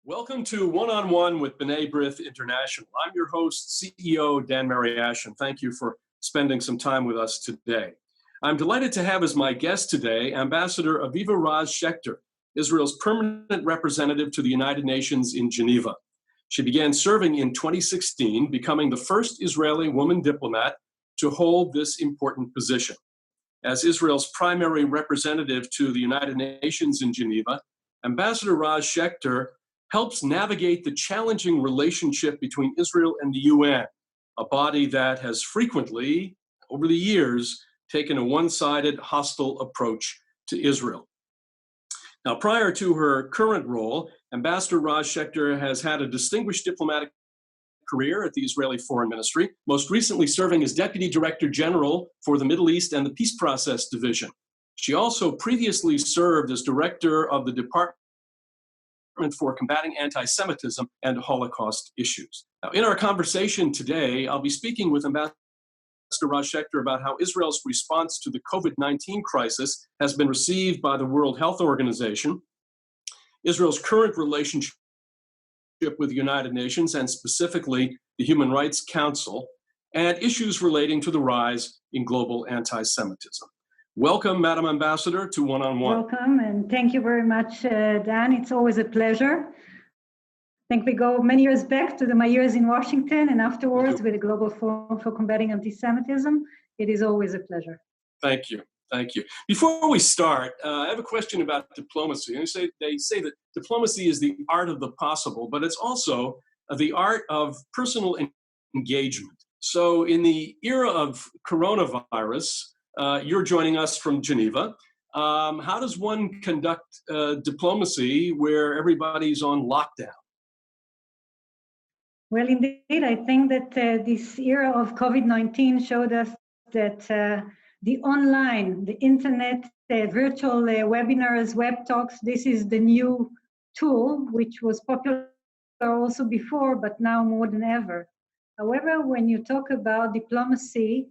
Welcome to One-on-One with B'nai B'rith International. I'm your host, CEO Dan Mariaschin. Thank you for spending some time with us today. I'm delighted to have as my guest today Ambassador Aviva Raz Shechter, Israel's permanent representative to the United Nations in Geneva. She began serving in 2016, becoming the first Israeli woman diplomat to hold this important position. As Israel's primary representative to the United Nations in Geneva, Ambassador Raz Shechter helps navigate the challenging relationship between Israel and the UN, a body that has frequently, over the years, taken a one-sided, hostile approach to Israel. Now, prior to her current role, Ambassador Raz Shechter has had a distinguished diplomatic career at the Israeli Foreign Ministry, most recently serving as Deputy Director General for the Middle East and the Peace Process Division. She also previously served as Director of the Department for Combating Antisemitism and Holocaust Issues. Now, in our conversation today, I'll be speaking with Ambassador Raz Shechter about how Israel's response to the COVID-19 crisis has been received by the World Health Organization, Israel's current relationship with the United Nations, and specifically the Human Rights Council, and issues relating to the rise in global anti-Semitism. Welcome, Madam Ambassador, to One-on-One. Welcome, and thank you very much, Dan. It's always a pleasure. I think we go many years back to my years in Washington, and afterwards with the Global Forum for Combating Antisemitism. It is always a pleasure. Thank you. Thank you. Before we start, I have a question about diplomacy. They say that diplomacy is the art of the possible, but it's also the art of personal engagement. So in the era of coronavirus, you're joining us from Geneva. How does one conduct diplomacy where everybody's on lockdown? Well, indeed, I think that this era of COVID-19 showed us that the online, the internet, virtual webinars, web talks, this is the new tool, which was popular also before, but now more than ever. However, when you talk about diplomacy,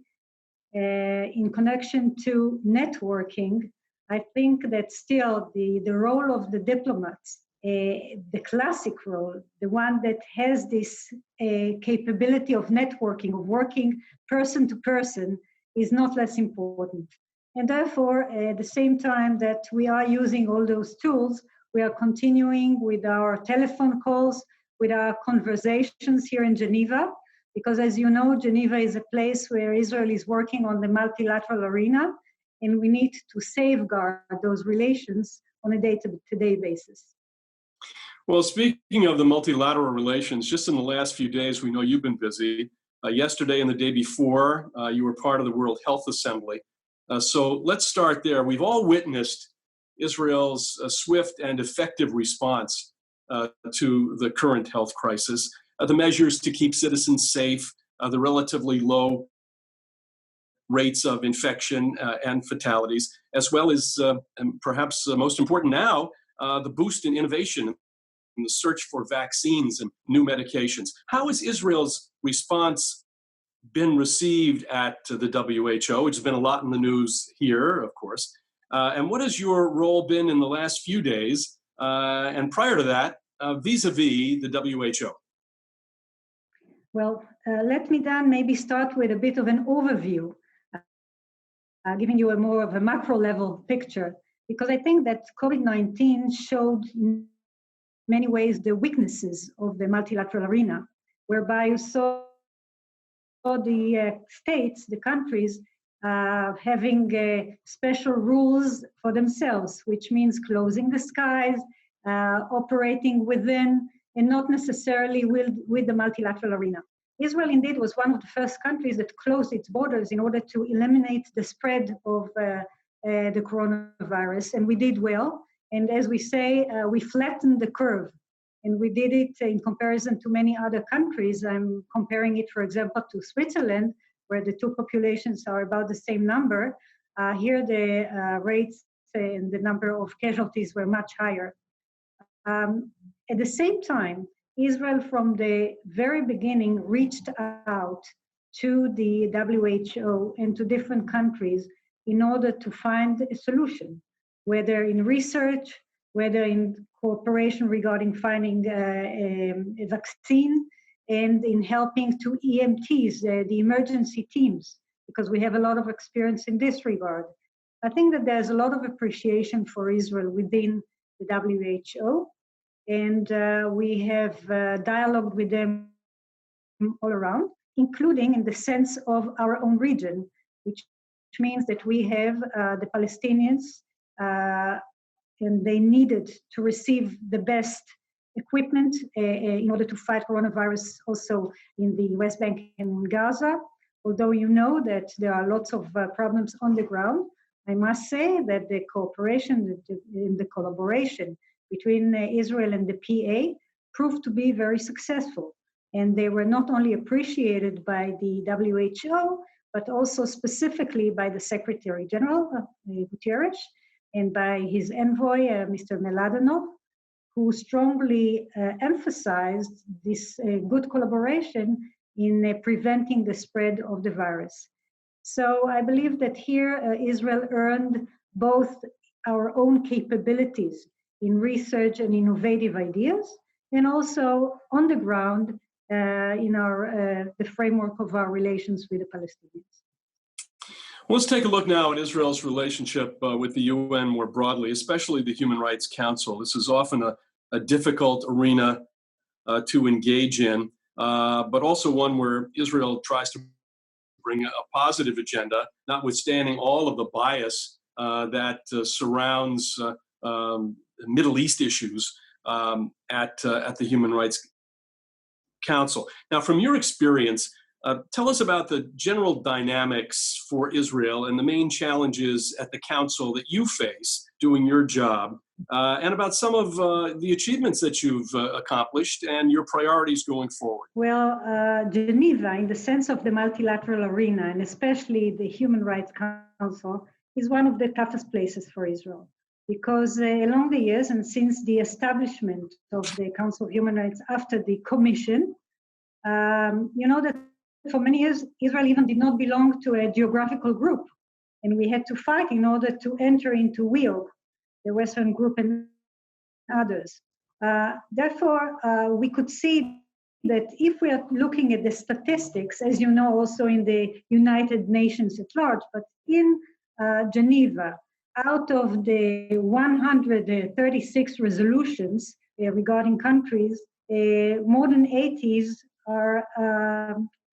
in connection to networking, I think that still the role of the diplomats, the classic role, the one that has this capability of networking, of working person to person, is not less important. And therefore, at the same time that we are using all those tools, we are continuing with our telephone calls, with our conversations here in Geneva, because as you know, Geneva is a place where Israel is working on the multilateral arena, and we need to safeguard those relations on a day-to-day basis. Well, speaking of the multilateral relations, just in the last few days, we know you've been busy. Yesterday and the day before, you were part of the World Health Assembly. So let's start there. We've all witnessed Israel's swift and effective response to the current health crisis. The measures to keep citizens safe, the relatively low rates of infection and fatalities, as well as, and perhaps most important now, the boost in innovation and the search for vaccines and new medications. How has Israel's response been received at the WHO, which has been a lot in the news here, of course? And what has your role been in the last few days, and prior to that, vis-a-vis the WHO? Well, let me then maybe start with a bit of an overview, giving you a more of a macro level picture, because I think that COVID-19 showed in many ways the weaknesses of the multilateral arena, whereby you saw the states, the countries, having special rules for themselves, which means closing the skies, operating within, and not necessarily with the multilateral arena. Israel indeed was one of the first countries that closed its borders in order to eliminate the spread of the coronavirus, and we did well. And as we say, we flattened the curve, and we did it in comparison to many other countries. I'm comparing it, for example, to Switzerland, where the two populations are about the same number. Here the rates and the number of casualties were much higher. At the same time, Israel from the very beginning reached out to the WHO and to different countries in order to find a solution, whether in research, whether in cooperation regarding finding a vaccine, and in helping to EMTs, the emergency teams, because we have a lot of experience in this regard. I think that there's a lot of appreciation for Israel within the WHO, and we have dialogued with them all around, including in the sense of our own region, which means that we have the Palestinians, and they needed to receive the best equipment in order to fight coronavirus also in the West Bank and in Gaza. Although you know that there are lots of problems on the ground, I must say that the cooperation and the collaboration between Israel and the PA proved to be very successful. And they were not only appreciated by the WHO, but also specifically by the Secretary General, Guterres, and by his envoy, Mr. Meladenov, who strongly emphasized this good collaboration in preventing the spread of the virus. So I believe that here Israel earned both our own capabilities in research and innovative ideas, and also on the ground in the framework of our relations with the Palestinians. Well, let's take a look now at Israel's relationship with the UN more broadly, especially the Human Rights Council. This is often a difficult arena to engage in, but also one where Israel tries to bring a positive agenda, notwithstanding all of the bias that surrounds Middle East issues at the Human Rights Council. Now, from your experience, tell us about the general dynamics for Israel and the main challenges at the Council that you face doing your job, and about some of the achievements that you've accomplished and your priorities going forward. Well, Geneva, in the sense of the multilateral arena, and especially the Human Rights Council, is one of the toughest places for Israel. Because along the years and since the establishment of the Council of Human Rights after the Commission, you know that for many years, Israel even did not belong to a geographical group. And we had to fight in order to enter into WIOG, the Western Group and others. Therefore, we could see that if we are looking at the statistics, as you know, also in the United Nations at large, but in Geneva, out of the 136 resolutions regarding countries, more than 80 are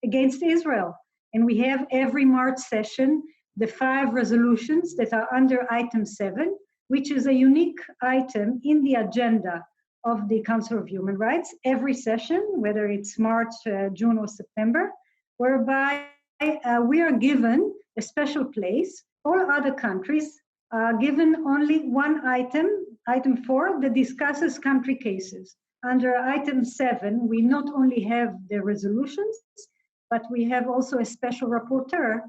against Israel. And we have every March session the 5 resolutions that are under item 7, which is a unique item in the agenda of the Council of Human Rights, every session, whether it's March, June, or September, whereby we are given a special place. All other countries are given only one item, item 4, that discusses country cases. Under item 7, we not only have the resolutions, but we have also a special rapporteur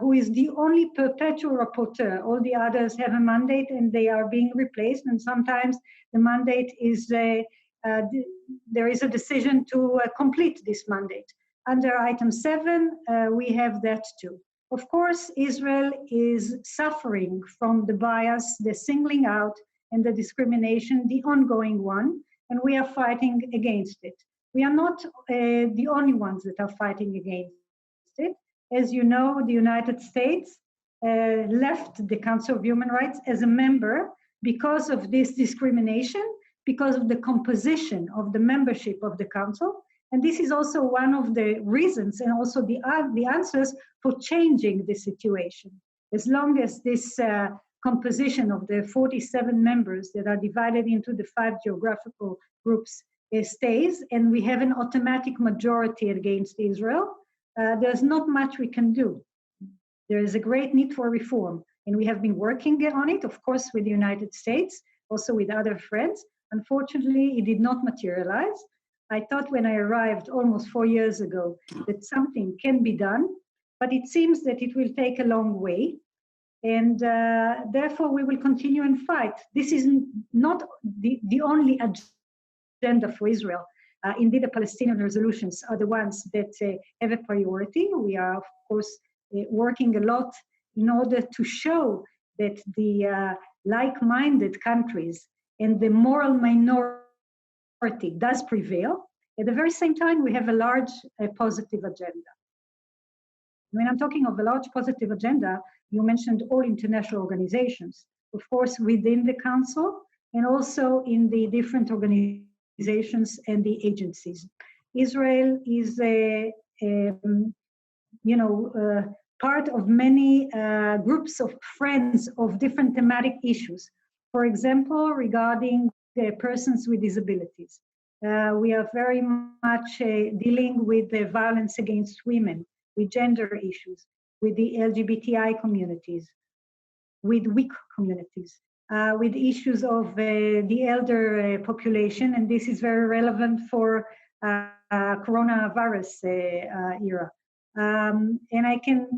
who is the only perpetual rapporteur. All the others have a mandate and they are being replaced, and sometimes the mandate is, there is a decision to complete this mandate. Under item 7, we have that too. Of course, Israel is suffering from the bias, the singling out, and the discrimination, the ongoing one, and we are fighting against it. We are not the only ones that are fighting against it. As you know, the United States left the Council of Human Rights as a member because of this discrimination, because of the composition of the membership of the Council. And this is also one of the reasons and also the answers for changing the situation. As long as this composition of the 47 members that are divided into the 5 geographical groups stays, and we have an automatic majority against Israel, there's not much we can do. There is a great need for reform, and we have been working on it, of course, with the United States, also with other friends. Unfortunately, it did not materialize. I thought when I arrived almost 4 years ago that something can be done, but it seems that it will take a long way. And therefore, we will continue and fight. This is not the only agenda for Israel. Indeed, the Palestinian resolutions are the ones that have a priority. We are, of course, working a lot in order to show that the like-minded countries and the moral minority does prevail, at the very same time, we have a large positive agenda. When I'm talking of a large positive agenda, you mentioned all international organizations, of course, within the Council and also in the different organizations and the agencies. Israel is part of many groups of friends of different thematic issues. For example, regarding persons with disabilities. We are very much dealing with the violence against women, with gender issues, with the LGBTI communities, with weak communities, with issues of the elder population, and this is very relevant for coronavirus era. And I can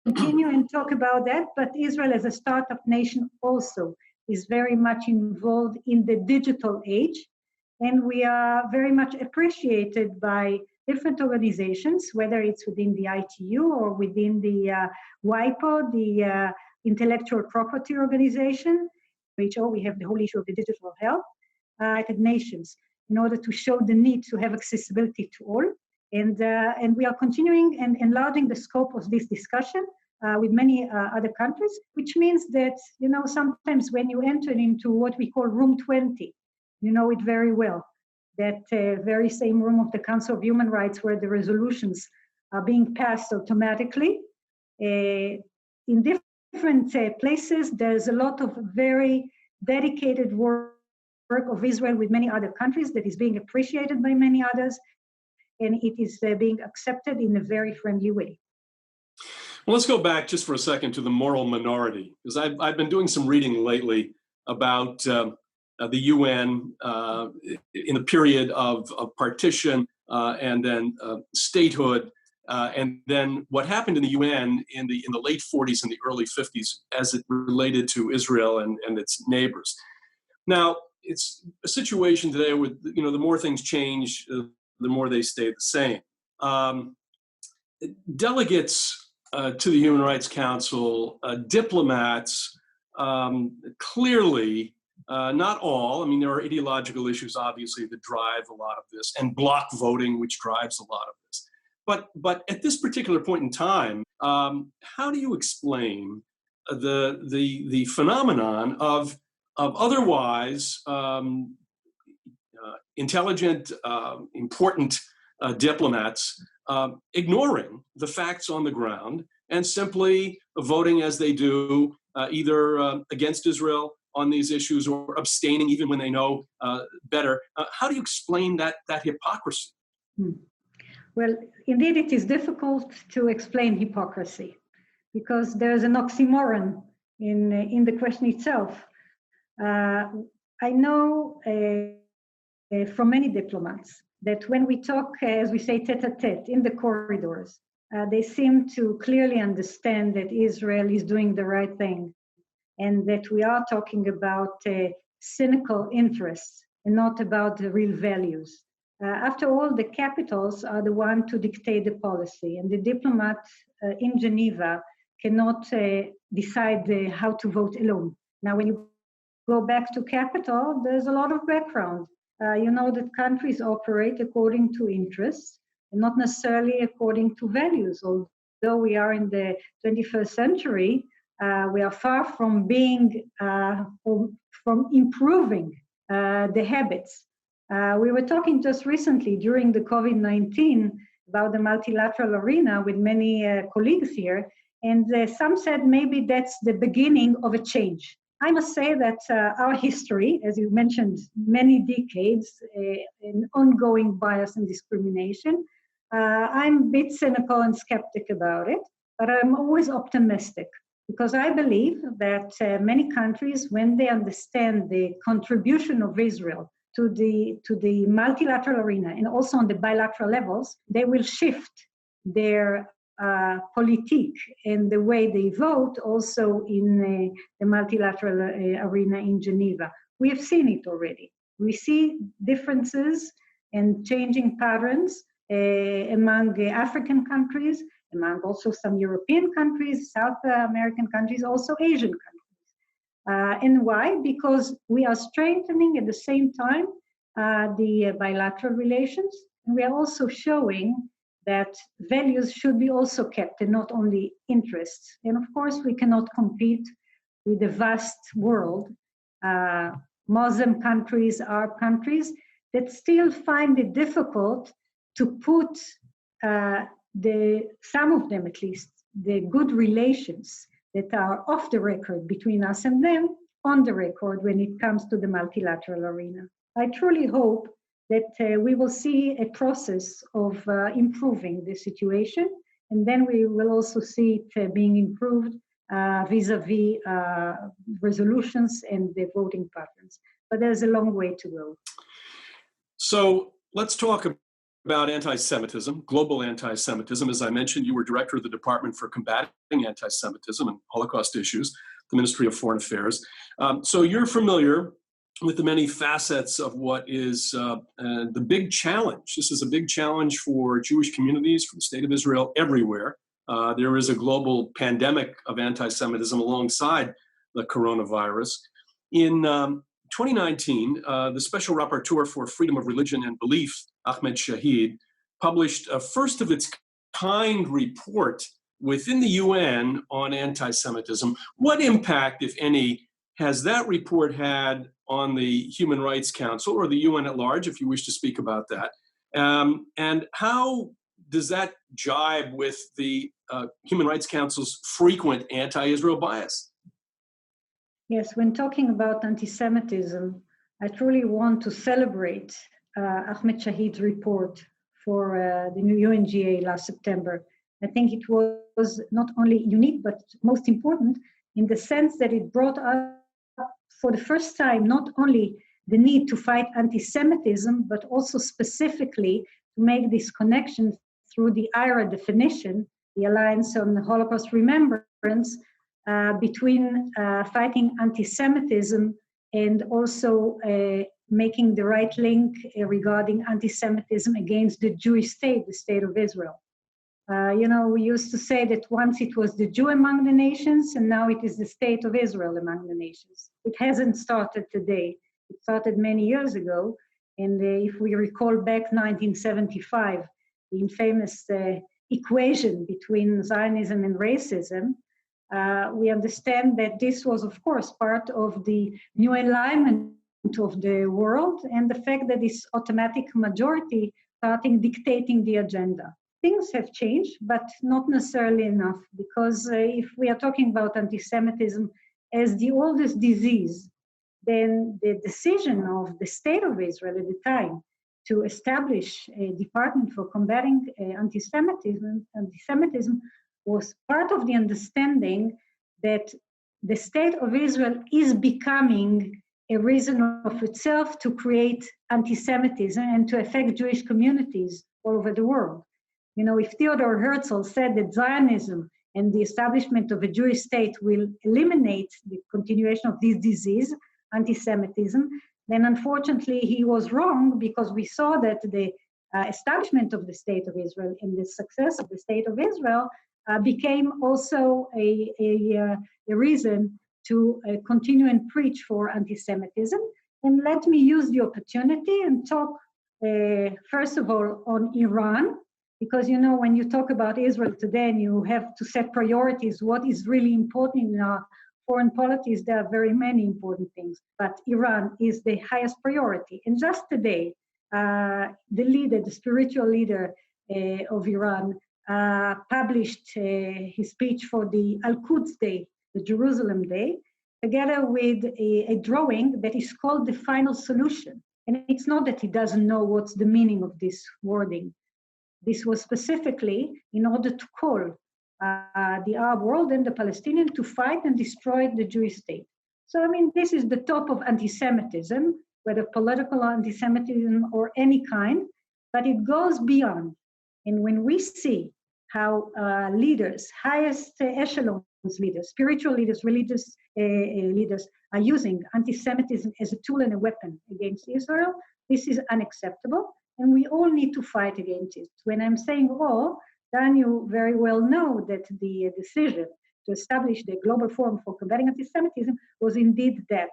continue and talk about that, but Israel as a startup nation also is very much involved in the digital age, and we are very much appreciated by different organizations, whether it's within the ITU or within the WIPO, the Intellectual Property Organization, WHO. We have the whole issue of the digital health, United Nations, in order to show the need to have accessibility to all. And we are continuing and enlarging the scope of this discussion with many other countries, which means that, sometimes when you enter into what we call Room 20, you know it very well, that very same room of the Council of Human Rights where the resolutions are being passed automatically. In different places, there's a lot of very dedicated work of Israel with many other countries that is being appreciated by many others, and it is being accepted in a very friendly way. Well, let's go back just for a second to the moral minority, because I've been doing some reading lately about the UN in the period of partition and then statehood, and then what happened in the UN in the late 40s and the early 50s as it related to Israel and its neighbors. Now, it's a situation today where, the more things change, the more they stay the same. Delegates to the Human Rights Council, diplomats, clearly, not all, there are ideological issues, obviously, that drive a lot of this, and block voting, which drives a lot of this. But at this particular point in time, how do you explain the phenomenon of otherwise intelligent, important diplomats ignoring the facts on the ground and simply voting as they do, either against Israel on these issues or abstaining even when they know better? How do you explain that hypocrisy? Well, indeed, it is difficult to explain hypocrisy because there's an oxymoron in the question itself. I know from many diplomats that when we talk, as we say, tete-a-tete in the corridors, they seem to clearly understand that Israel is doing the right thing and that we are talking about cynical interests and not about the real values. After all, the capitals are the one to dictate the policy, and the diplomat in Geneva cannot decide how to vote alone. Now, when you go back to capital, there's a lot of background. You know that countries operate according to interests and not necessarily according to values. Although we are in the 21st century, we are far from being, from improving the habits. We were talking just recently during the COVID-19 about the multilateral arena with many colleagues here, and some said maybe that's the beginning of a change. I must say that our history, as you mentioned, many decades in ongoing bias and discrimination, I'm a bit cynical and skeptic about it, but I'm always optimistic because I believe that many countries, when they understand the contribution of Israel to the multilateral arena and also on the bilateral levels, they will shift their politique and the way they vote also in the multilateral arena in Geneva. We have seen it already. We see differences and changing patterns among African countries, among also some European countries, South American countries, also Asian countries. And why? Because we are strengthening at the same time the bilateral relations, and we are also showing that values should be also kept and not only interests. And of course, we cannot compete with the vast world, Muslim countries, Arab countries, that still find it difficult to put some of them at least, the good relations that are off the record between us and them on the record when it comes to the multilateral arena. I truly hope that we will see a process of improving the situation, and then we will also see it being improved vis-a-vis resolutions and the voting patterns. But there's a long way to go. So let's talk about anti-Semitism, global anti-Semitism. As I mentioned, you were director of the Department for Combating Anti-Semitism and Holocaust Issues, the Ministry of Foreign Affairs. So you're familiar with the many facets of what is the big challenge. This is a big challenge for Jewish communities, for the State of Israel, everywhere. There is a global pandemic of anti-Semitism alongside the coronavirus. In 2019, the Special Rapporteur for Freedom of Religion and Belief, Ahmed Shahid, published a first-of-its-kind report within the UN on anti-Semitism. What impact, if any, has that report had on the Human Rights Council or the UN at large, if you wish to speak about that? And how does that jibe with the Human Rights Council's frequent anti-Israel bias? Yes, when talking about anti-Semitism, I truly want to celebrate Ahmed Shahid's report for the new UNGA last September. I think it was not only unique, but most important in the sense that it brought up for the first time not only the need to fight anti-Semitism, but also specifically to make this connection through the IRA definition, the Alliance on Holocaust Remembrance, between fighting anti-Semitism and also making the right link regarding anti-Semitism against the Jewish state, the State of Israel. We used to say that once it was the Jew among the nations, and now it is the State of Israel among the nations. It hasn't started today. It started many years ago. And if we recall back 1975, the infamous equation between Zionism and racism, we understand that this was, of course, part of the new alignment of the world and the fact that this automatic majority starting dictating the agenda. Things have changed, but not necessarily enough, because if we are talking about anti-Semitism as the oldest disease, then the decision of the State of Israel at the time to establish a department for combating anti-Semitism was part of the understanding that the State of Israel is becoming a reason of itself to create anti-Semitism and to affect Jewish communities all over the world. If Theodor Herzl said that Zionism and the establishment of a Jewish state will eliminate the continuation of this disease, anti-Semitism, then unfortunately he was wrong, because we saw that the establishment of the State of Israel and the success of the State of Israel became also a reason to continue and preach for anti-Semitism. And let me use the opportunity and talk, first of all, on Iran, because, when you talk about Israel today and you have to set priorities, what is really important in our foreign politics, there are very many important things, but Iran is the highest priority. And just today, the spiritual leader of Iran, published his speech for the Al-Quds Day, the Jerusalem Day, together with a drawing that is called the final solution. And it's not that he doesn't know what's the meaning of this wording. This was specifically in order to call the Arab world and the Palestinians to fight and destroy the Jewish state. So, this is the top of anti-Semitism, whether political anti-Semitism or any kind, but it goes beyond. And when we see how leaders, highest echelons leaders, spiritual leaders, religious leaders are using anti-Semitism as a tool and a weapon against Israel, this is unacceptable, and we all need to fight against it. When I'm saying all, then you very well know that the decision to establish the Global Forum for Combating Antisemitism was indeed that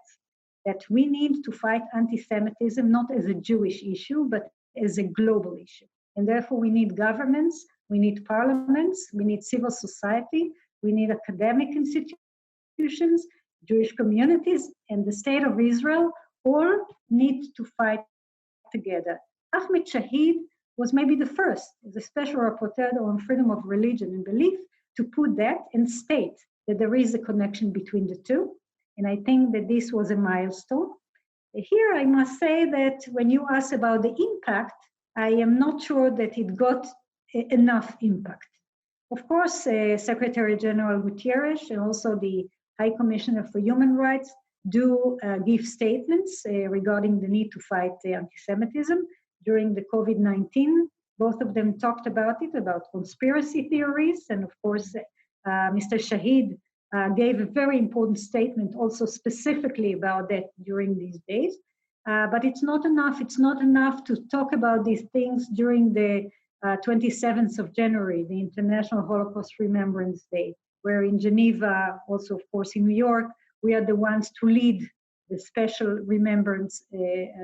we need to fight anti-Semitism not as a Jewish issue, but as a global issue. And therefore, we need governments, we need parliaments, we need civil society, we need academic institutions, Jewish communities, and the state of Israel all need to fight together. Ahmed Shahid was maybe the first, as a special rapporteur on freedom of religion and belief, to put that and state that there is a connection between the two. And I think that this was a milestone. Here, I must say that when you ask about the impact, I am not sure that it got enough impact. Of course, Secretary General Guterres and also the High Commissioner for Human Rights do give statements regarding the need to fight anti-Semitism during the COVID-19. Both of them talked about it, about conspiracy theories, and of course, Mr. Shahid gave a very important statement also specifically about that during these days. But it's not enough. It's not enough to talk about these things during the 27th of January, the International Holocaust Remembrance Day, where in Geneva, also of course in New York, we are the ones to lead the special remembrance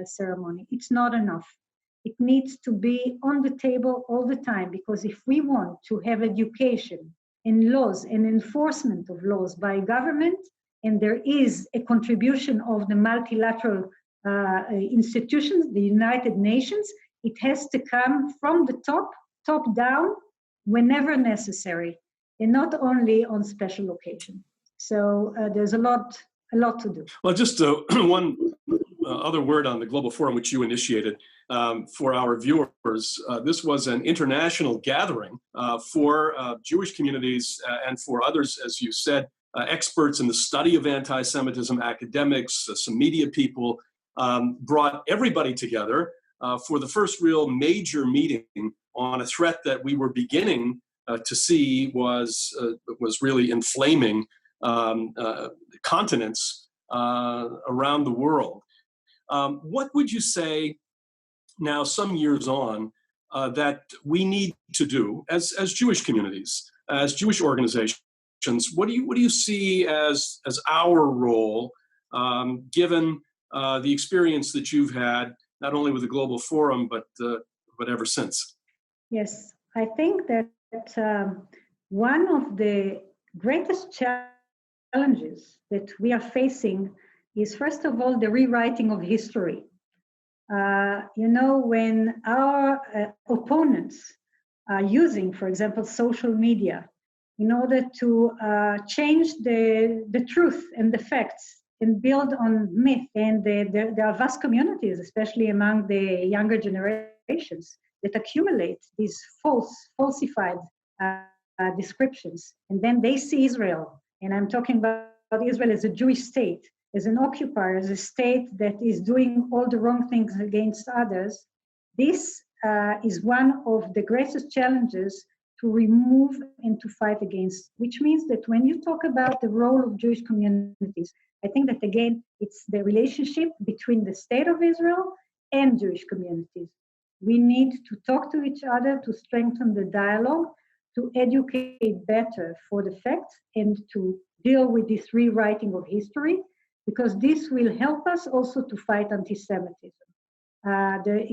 ceremony. It's not enough. It needs to be on the table all the time, because if we want to have education and laws and enforcement of laws by government, and there is a contribution of the multilateral institutions, the United Nations, it has to come from the top down, whenever necessary, and not only on special occasions. So there's a lot to do. Well, just one other word on the Global Forum, which you initiated for our viewers. This was an international gathering for Jewish communities and for others, as you said, experts in the study of anti-Semitism, academics, some media people, brought everybody together for the first real major meeting on a threat that we were beginning to see was really inflaming continents around the world. What would you say now, some years on, that we need to do as Jewish communities, as Jewish organizations? What do you see as our role, given the experience that you've had, not only with the Global Forum, but ever since? Yes, I think that one of the greatest challenges that we are facing is, first of all, the rewriting of history. When our opponents are using, for example, social media in order to change the truth and the facts and build on myth, and there are vast communities, especially among the younger generations, that accumulate these falsified descriptions. And then they see Israel, and I'm talking about Israel as a Jewish state, as an occupier, as a state that is doing all the wrong things against others. This is one of the greatest challenges to remove and to fight against, which means that when you talk about the role of Jewish communities, I think that, again, it's the relationship between the state of Israel and Jewish communities. We need to talk to each other, to strengthen the dialogue, to educate better for the facts, and to deal with this rewriting of history, because this will help us also to fight anti-Semitism.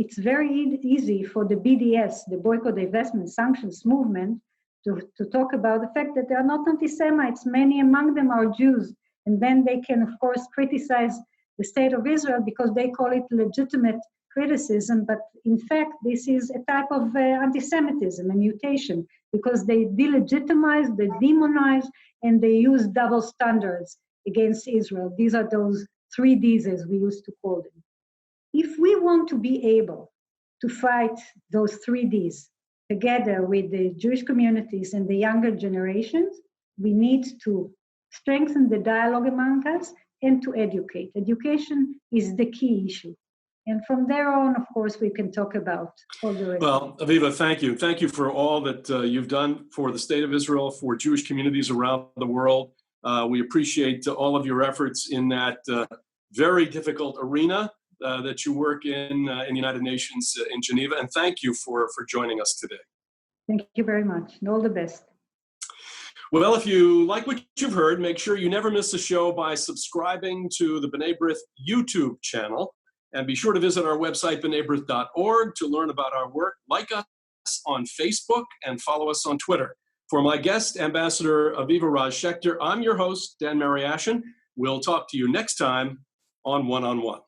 It's very easy for the BDS, the Boycott, Divestment, Sanctions movement, to talk about the fact that they are not anti-Semites. Many among them are Jews. And then they can, of course, criticize the state of Israel because they call it legitimate criticism. But in fact, this is a type of anti-Semitism, a mutation, because they delegitimize, they demonize, and they use double standards against Israel. These are those 3 Ds, as we used to call them. If we want to be able to fight those 3 Ds together with the Jewish communities and the younger generations, we need to strengthen the dialogue among us and to educate. Education is the key issue. And from there on, of course, we can talk about all the rest. Well, Aviva, thank you. Thank you for all that you've done for the state of Israel, for Jewish communities around the world. We appreciate all of your efforts in that very difficult arena that you work in the United Nations in Geneva. And thank you for joining us today. Thank you very much. And all the best. Well, if you like what you've heard, make sure you never miss a show by subscribing to the B'nai B'rith YouTube channel. And be sure to visit our website, b'naibrith.org, to learn about our work. Like us on Facebook and follow us on Twitter. For my guest, Ambassador Aviva Raz Shechter, I'm your host, Dan Mariaschin. We'll talk to you next time on One on One.